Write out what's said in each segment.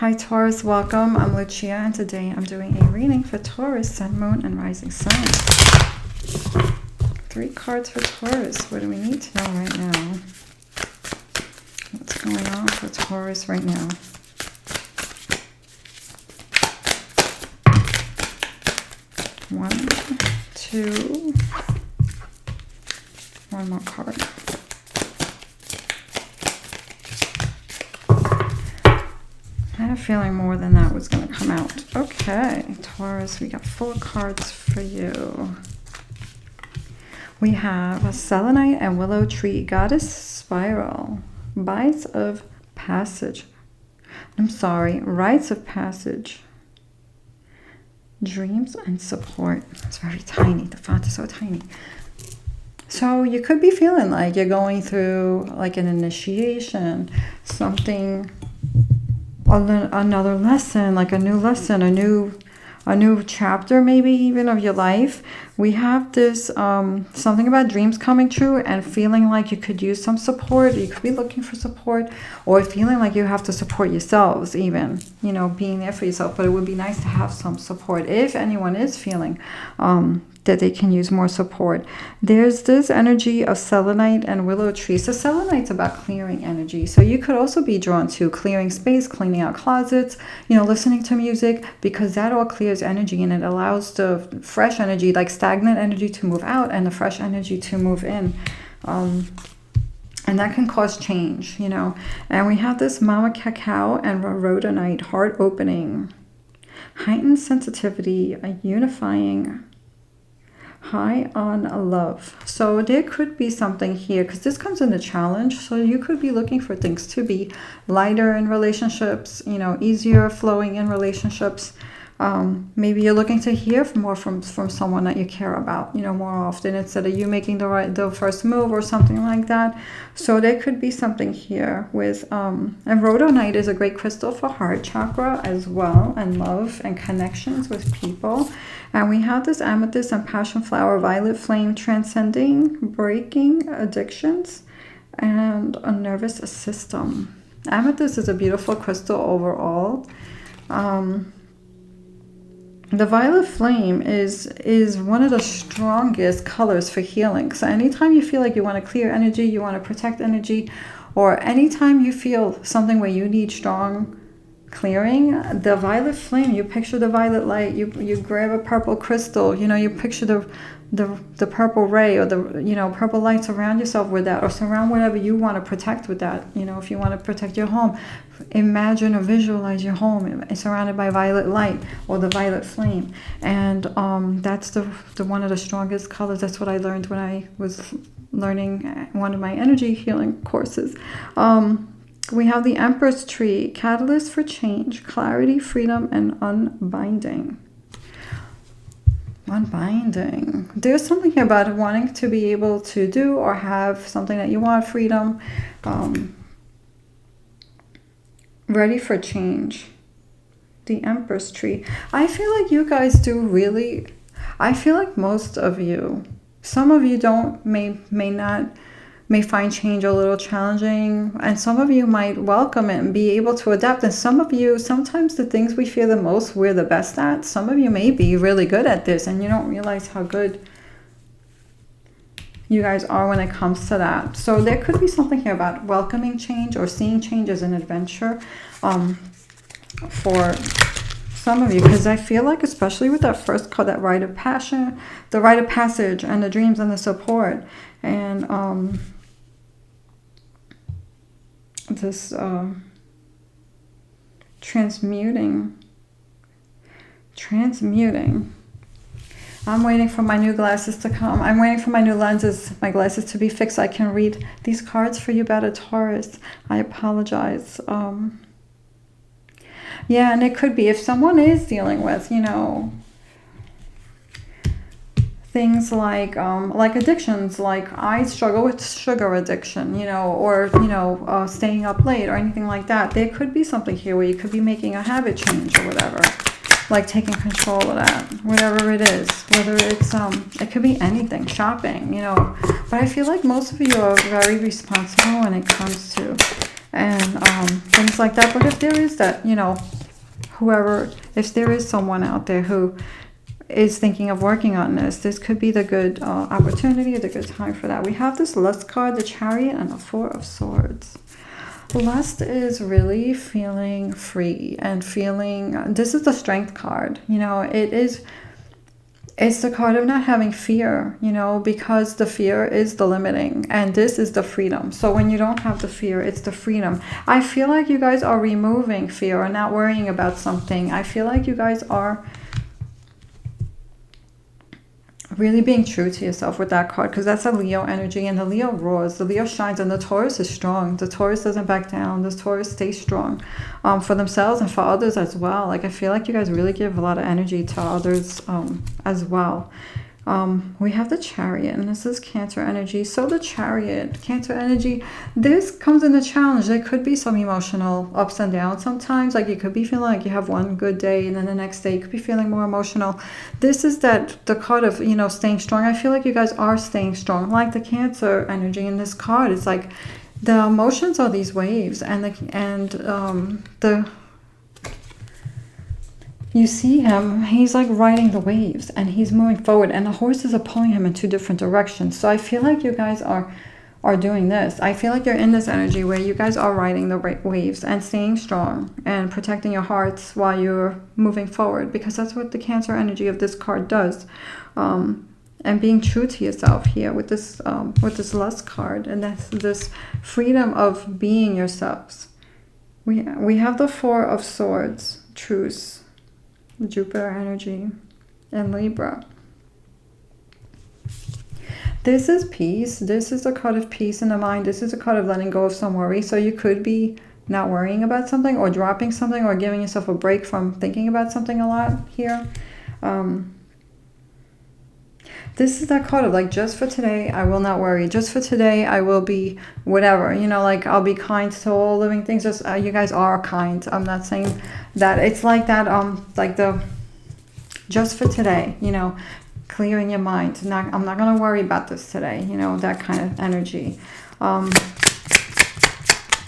Hi Taurus, welcome. I'm Lucia and today I'm doing a reading for Taurus, Sun, Moon, and Rising Sun. 3 cards for Taurus. What do we need to know right now? What's going on for Taurus right now? One, two, one more card. I had a feeling more than that was going to come out. Okay, Taurus, we got 4 cards for you. We have a selenite and willow tree, goddess spiral, rites of passage. Rites of passage. Dreams and support. It's very tiny. The font is so tiny. So you could be feeling like you're going through like an initiation, something, another lesson, like a new lesson, a new chapter maybe even of your life. We have this something about dreams coming true and feeling like you could use some support. You could be looking for support or feeling like you have to support yourselves even, you know, being there for yourself. But it would be nice to have some support if anyone is feeling that they can use more support. There's this energy of selenite and willow tree. So selenite's about clearing energy. So you could also be drawn to clearing space, cleaning out closets, you know, listening to music, because that all clears energy and it allows the fresh energy, like stagnant energy, to move out and the fresh energy to move in. And that can cause change, you know. And we have this mama cacao and rhodonite, heart opening, heightened sensitivity, a unifying, high on love. So there could be something here because this comes in a challenge. So you could be looking for things to be lighter in relationships, you know, easier flowing in relationships. Maybe you're looking to hear more from someone that you care about, you know, more often instead of you making the first move or something like that. So there could be something here with and rhodonite is a great crystal for heart chakra as well, and love and connections with people. And we have this amethyst and passion flower, violet flame, transcending, breaking addictions, and a nervous system. Amethyst is a beautiful crystal overall. The violet flame is one of the strongest colors for healing. So anytime you feel like you want to clear energy, you want to protect energy, or anytime you feel something where you need strong clearing, the violet flame, you picture the violet light, you grab a purple crystal, you know, you picture the purple ray or the, you know, purple light, surround yourself with that, or surround whatever you want to protect with that. You know, if you want to protect your home, imagine or visualize your home surrounded by violet light or the violet flame. And that's the one of the strongest colors. That's what I learned when I was learning one of my energy healing courses. We have the Empress tree, catalyst for change, clarity, freedom, and unbinding. Unbinding. There's something here about wanting to be able to do or have something that you want, freedom, ready for change. The Empress tree. I feel like you guys do really, I feel like most of you, some of you may find change a little challenging, and some of you might welcome it and be able to adapt. And some of you, sometimes the things we fear the most, we're the best at. Some of you may be really good at this and you don't realize how good you guys are when it comes to that. So there could be something here about welcoming change or seeing change as an adventure for some of you, because I feel like, especially with that first card, that rite of passion, the rite of passage, and the dreams and the support, and this transmuting. I'm waiting for my new glasses to come. I'm waiting for my new lenses, my glasses to be fixed so I can read these cards for you better, Taurus. I apologize. Yeah, and it could be if someone is dealing with, you know, things like addictions, like I struggle with sugar addiction, you know, or, you know, staying up late or anything like that. There could be something here where you could be making a habit change or whatever, like taking control of that, whatever it is, whether it's, it could be anything, shopping, you know, but I feel like most of you are very responsible when it comes to, and things like that. But if there is that, you know, whoever, if there is someone out there who is thinking of working on this could be the good opportunity, the good time for that. We have this Lust card, the Chariot, and the Four of Swords. Lust is really feeling free and feeling, this is the Strength card, you know, it's the card of not having fear, you know, because the fear is the limiting, and this is the freedom. So when you don't have the fear, it's the freedom. I feel like you guys are removing fear or not worrying about something. I feel like you guys are really being true to yourself with that card, because that's a Leo energy, and the Leo roars, the Leo shines, and the Taurus is strong. The Taurus doesn't back down. The Taurus stays strong for themselves and for others as well. Like, I feel like you guys really give a lot of energy to others as well. We have the Chariot, and this is Cancer energy. So the Chariot, Cancer energy, this comes in a challenge. There could be some emotional ups and downs sometimes. Like, you could be feeling like you have one good day, and then the next day you could be feeling more emotional. This is the card of, you know, staying strong. I feel like you guys are staying strong. Like the Cancer energy in this card, it's like the emotions are these waves, and you see him, he's like riding the waves, and he's moving forward, and the horses are pulling him in two different directions. So I feel like you guys are doing this. I feel like you're in this energy where you guys are riding the waves and staying strong and protecting your hearts while you're moving forward, because that's what the Cancer energy of this card does. And being true to yourself here with this Lust card, and that's this freedom of being yourselves. We have the Four of Swords, Truce, Jupiter energy, and Libra. This is peace. This is a card of peace in the mind. This is a card of letting go of some worry. So you could be not worrying about something, or dropping something, or giving yourself a break from thinking about something a lot here. This is that card of like, just for today, I will not worry. Just for today, I will be whatever. You know, like, I'll be kind to all living things. Just you guys are kind. I'm not saying that. It's like that, like the just for today, you know, clearing your mind. I'm not going to worry about this today, you know, that kind of energy.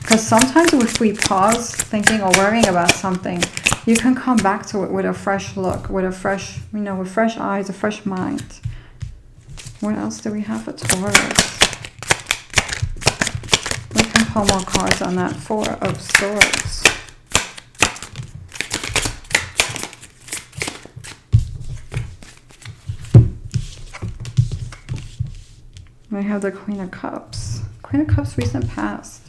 Because sometimes if we pause thinking or worrying about something, you can come back to it with a fresh look, with a fresh, you know, with fresh eyes, a fresh mind. What else do we have for Taurus? We can pull more cards on that Four of Swords. We have the Queen of Cups. Queen of Cups, recent past.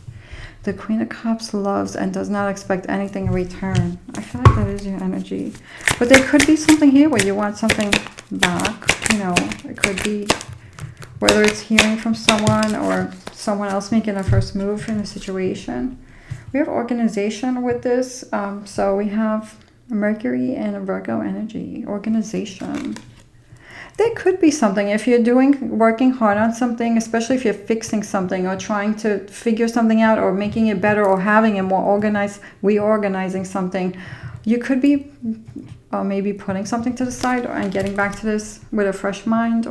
The Queen of Cups loves and does not expect anything in return. I feel like that is your energy. But there could be something here where you want something back. You know, it could be whether it's hearing from someone or someone else making a first move in a situation. We have organization with this. So we have Mercury and Virgo energy. Organization. There could be something if you're working hard on something, especially if you're fixing something or trying to figure something out or making it better or having it more organized, reorganizing something. You could be maybe putting something to the side and getting back to this with a fresh mind,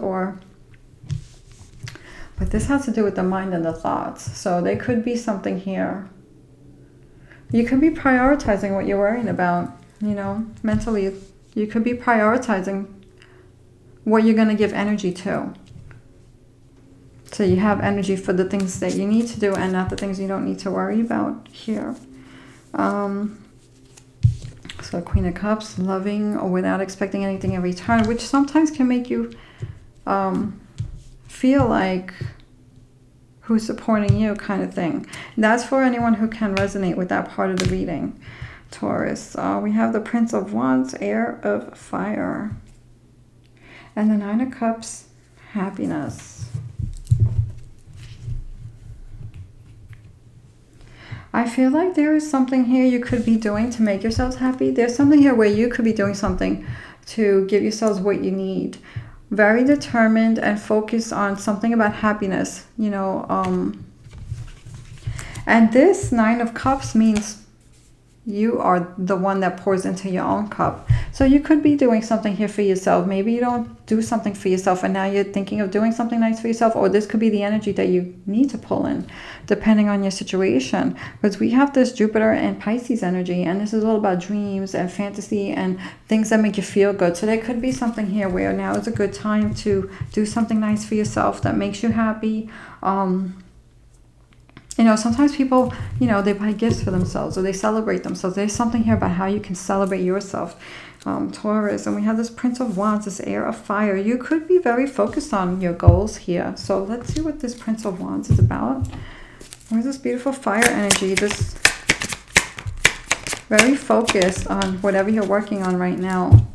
but this has to do with the mind and the thoughts. So there could be something here. You could be prioritizing what you're worrying about, you know, mentally. You could be prioritizing what you're going to give energy to. So you have energy for the things that you need to do and not the things you don't need to worry about here. So Queen of Cups, loving or without expecting anything in return, which sometimes can make you feel like who's supporting you kind of thing. That's for anyone who can resonate with that part of the reading. Taurus, we have the Prince of Wands, Air of Fire. And the Nine of Cups, happiness. I feel like there is something here you could be doing to make yourselves happy. There's something here where you could be doing something to give yourselves what you need. Very determined and focused on something about happiness, you know. And this Nine of Cups means you are the one that pours into your own cup. So you could be doing something here for yourself. Maybe you don't do something for yourself and now you're thinking of doing something nice for yourself, or this could be the energy that you need to pull in depending on your situation. Because we have this Jupiter and Pisces energy, and this is all about dreams and fantasy and things that make you feel good. So there could be something here where now is a good time to do something nice for yourself that makes you happy. You know, sometimes people, you know, they buy gifts for themselves or they celebrate themselves. There's something here about how you can celebrate yourself, Taurus. And we have this Prince of Wands, this air of fire. You could be very focused on your goals here. So let's see what this Prince of Wands is about. Where's this beautiful fire energy? This very focused on whatever you're working on right now.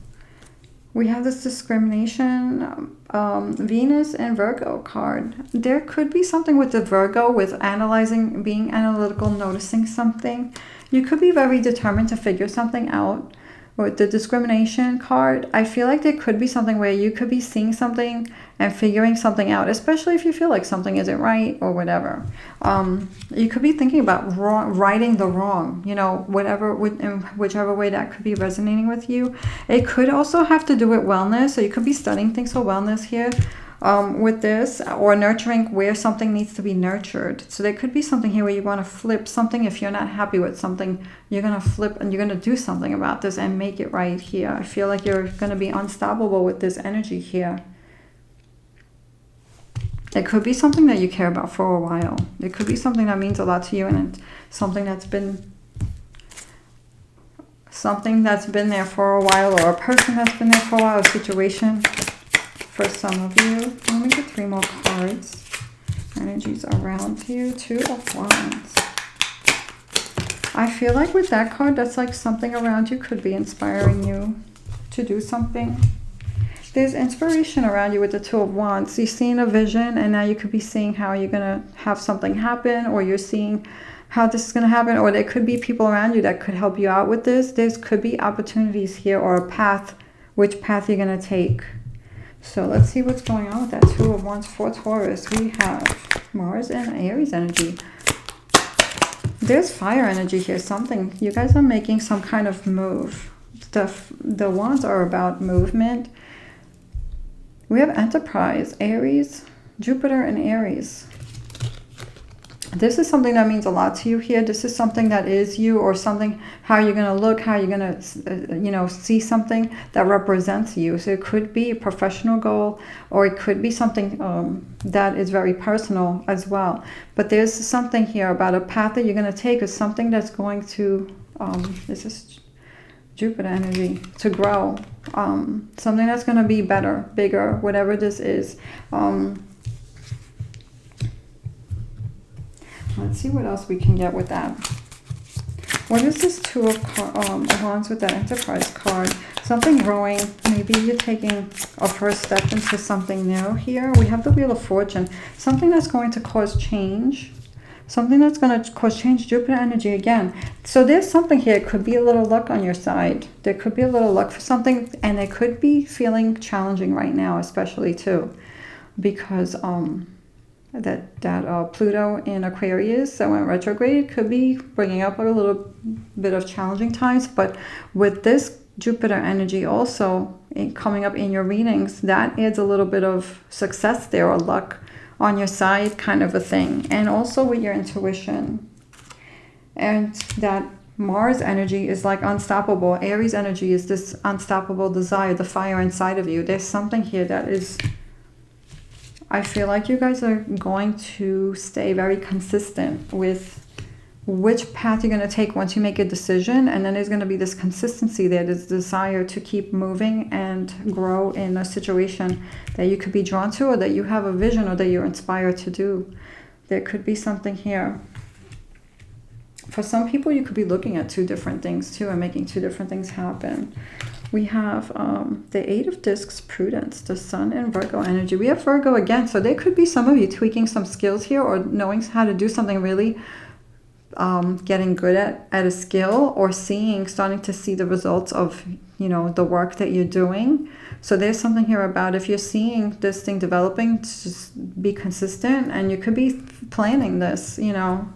We have this discrimination, Venus and Virgo card. There could be something with the Virgo, with analyzing, being analytical, noticing something. You could be very determined to figure something out. With the discrimination card, I feel like there could be something where you could be seeing something and figuring something out, especially if you feel like something isn't right or whatever. You could be thinking about righting the wrong, you know, whatever, in whichever way that could be resonating with you. It could also have to do with wellness, so you could be studying things for wellness here. With this, or nurturing where something needs to be nurtured. So there could be something here where you want to flip something. If you're not happy with something, you're going to flip and you're going to do something about this and make it right here. I feel like you're going to be unstoppable with this energy here. It could be something that you care about for a while. It could be something that means a lot to you, and it's something that's been there for a while, or a person that's been there for a while, a situation. For some of you, let me get 3 more cards. Energies around you. 2 of Wands. I feel like with that card, that's like something around you could be inspiring you to do something. There's inspiration around you with the 2 of Wands. You're seeing a vision, and now you could be seeing how you're going to have something happen, or you're seeing how this is going to happen, or there could be people around you that could help you out with this. There could be opportunities here, or a path, which path you're going to take. So let's see what's going on with that 2 of Wands for Taurus. We have Mars and Aries energy. There's fire energy here. Something, you guys are making some kind of move. The Wands are about movement. We have Enterprise, Aries, Jupiter and Aries. This is something that means a lot to you here. This is something that is you, or something, how you're going to look, how you're going to, you know, see something that represents you. So it could be a professional goal, or it could be something that is very personal as well. But there's something here about a path that you're going to take, or something that's going to, this is Jupiter energy, to grow. Something that's going to be better, bigger, whatever this is. Let's see what else we can get with that. What is this 2 of Wands with that Enterprise card? Something growing. Maybe you're taking a first step into something new here. We have the Wheel of Fortune. Something that's going to cause change. Something that's going to cause change. Jupiter energy again. So there's something here. It could be a little luck on your side. There could be a little luck for something. And it could be feeling challenging right now, especially too. Because that Pluto in Aquarius, so in retrograde, could be bringing up a little bit of challenging times. But with this Jupiter energy also coming up in your readings, that adds a little bit of success there, or luck on your side kind of a thing. And also with your intuition. And that Mars energy is like unstoppable. Aries energy is this unstoppable desire, the fire inside of you. There's something here that is, I feel like you guys are going to stay very consistent with which path you're going to take once you make a decision. And then there's going to be this consistency there, this desire to keep moving and grow in a situation that you could be drawn to, or that you have a vision, or that you're inspired to do. There could be something here. For some people, you could be looking at 2 different things too, and making 2 different things happen. We have the 8 of Discs, Prudence, the Sun and Virgo energy. We have Virgo again. So there could be some of you tweaking some skills here, or knowing how to do something really, getting good at a skill, or starting to see the results of, you know, the work that you're doing. So there's something here about, if you're seeing this thing developing, to just be consistent, and you could be planning this, you know.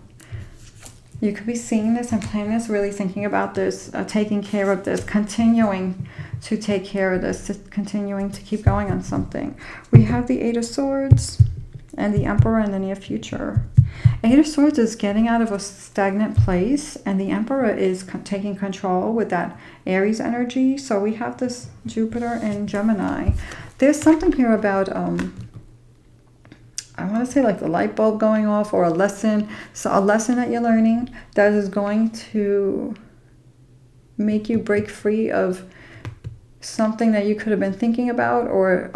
You could be seeing this and planning this, really thinking about this, taking care of this, continuing to take care of this, continuing to keep going on something. We have the Eight of Swords and the Emperor in the near future. Eight of Swords is getting out of a stagnant place, and the Emperor is taking control with that Aries energy. So we have this Jupiter and Gemini. There's something here about I want to say like the light bulb going off, or a lesson. So a lesson that you're learning that is going to make you break free of something that you could have been thinking about, or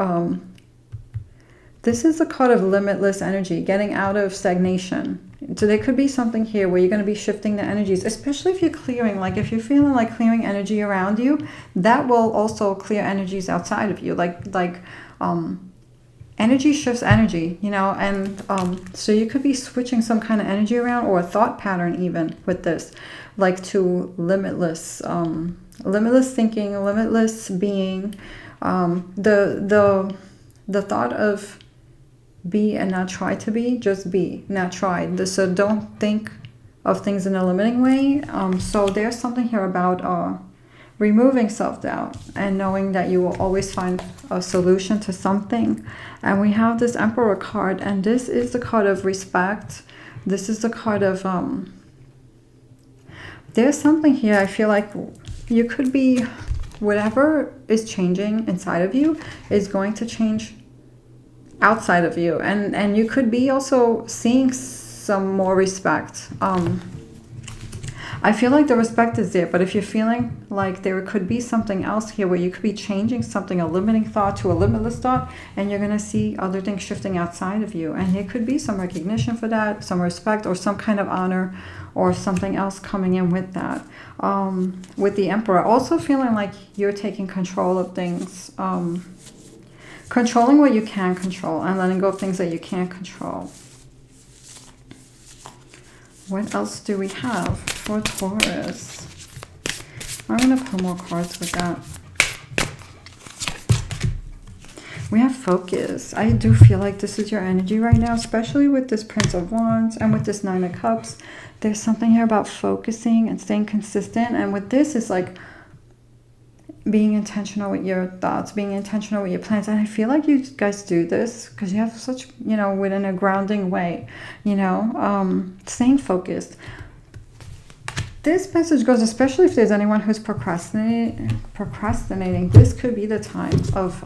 this is a card of limitless energy, getting out of stagnation. So there could be something here where you're going to be shifting the energies, especially if you're clearing, like if you're feeling like clearing energy around you, that will also clear energies outside of you. Energy shifts energy, you know, and so you could be switching some kind of energy around, or a thought pattern even with this, like to limitless, limitless thinking, limitless being, the thought of be and not try to be, just be, not try. So don't think of things in a limiting way. So there's something here about removing self-doubt and knowing that you will always find a solution to something. And we have this Emperor card, and this is the card of respect. This is the card of there's something here. I feel like you could be, whatever is changing inside of you is going to change outside of you, and you could be also seeing some more respect. I feel like the respect is there, but if you're feeling like there could be something else here where you could be changing something, a limiting thought to a limitless thought, and you're going to see other things shifting outside of you, and there could be some recognition for that, some respect, or some kind of honor, or something else coming in with that. With the Emperor, also feeling like you're taking control of things, controlling what you can control and letting go of things that you can't control. What else do we have for Taurus? I'm going to pull more cards with that. We have focus. I do feel like this is your energy right now, especially with this Prince of Wands and with this Nine of Cups. There's something here about focusing and staying consistent. And with this, it's like being intentional with your thoughts, being intentional with your plans. And I feel like you guys do this because you have such, you know, within a grounding way, you know, staying focused. This message goes, especially if there's anyone who's procrastinating. This could be the time of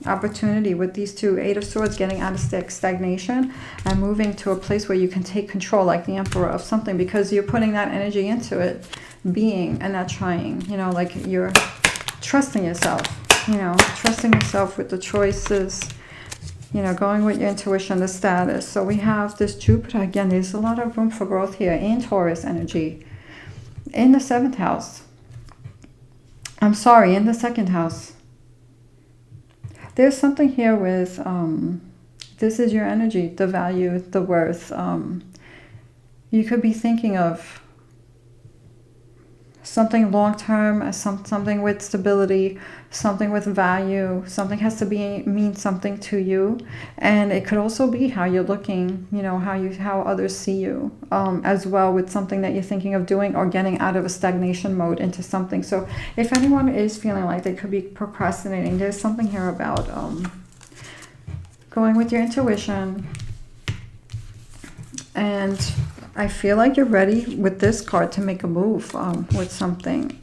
opportunity with these two. Eight of Swords, getting out of stagnation and moving to a place where you can take control, like the Emperor, of something, because you're putting that energy into it, being and not trying, you know, like you're trusting yourself, you know, trusting yourself with the choices, you know, going with your intuition, the status. So we have this Jupiter. Again, there's a lot of room for growth here in Taurus energy. In the 7th house. I'm sorry, in the 2nd house. There's something here with, this is your energy, the value, the worth. You could be thinking of something long-term, something with stability, something with value. Something has to mean something to you, and it could also be how you're looking, you know, how others see you, as well, with something that you're thinking of doing or getting out of a stagnation mode into something. So if anyone is feeling like they could be procrastinating, there's something here about going with your intuition. And I feel like you're ready with this card to make a move with something.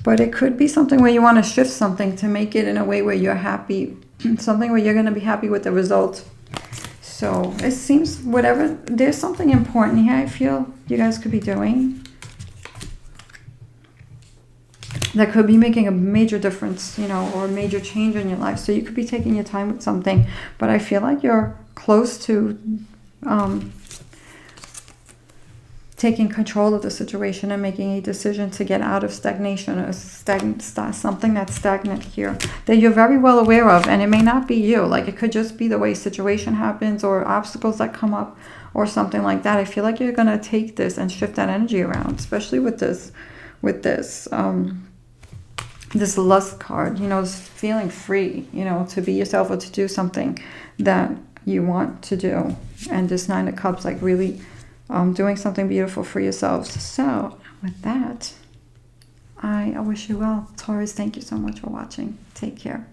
But it could be something where you want to shift something to make it in a way where you're happy. Something where you're going to be happy with the result. So it seems whatever, there's something important here I feel you guys could be doing that could be making a major difference, you know, or a major change in your life. So you could be taking your time with something. But I feel like you're close to taking control of the situation and making a decision to get out of stagnation, or something that's stagnant here that you're very well aware of. And it may not be you, like it could just be the way situation happens or obstacles that come up or something like that. I feel like you're going to take this and shift that energy around, especially with this this lust card, you know, this feeling free, you know, to be yourself or to do something that you want to do. And this Nine of Cups, like really doing something beautiful for yourselves. So with that, I wish you well. Taurus, thank you so much for watching. Take care.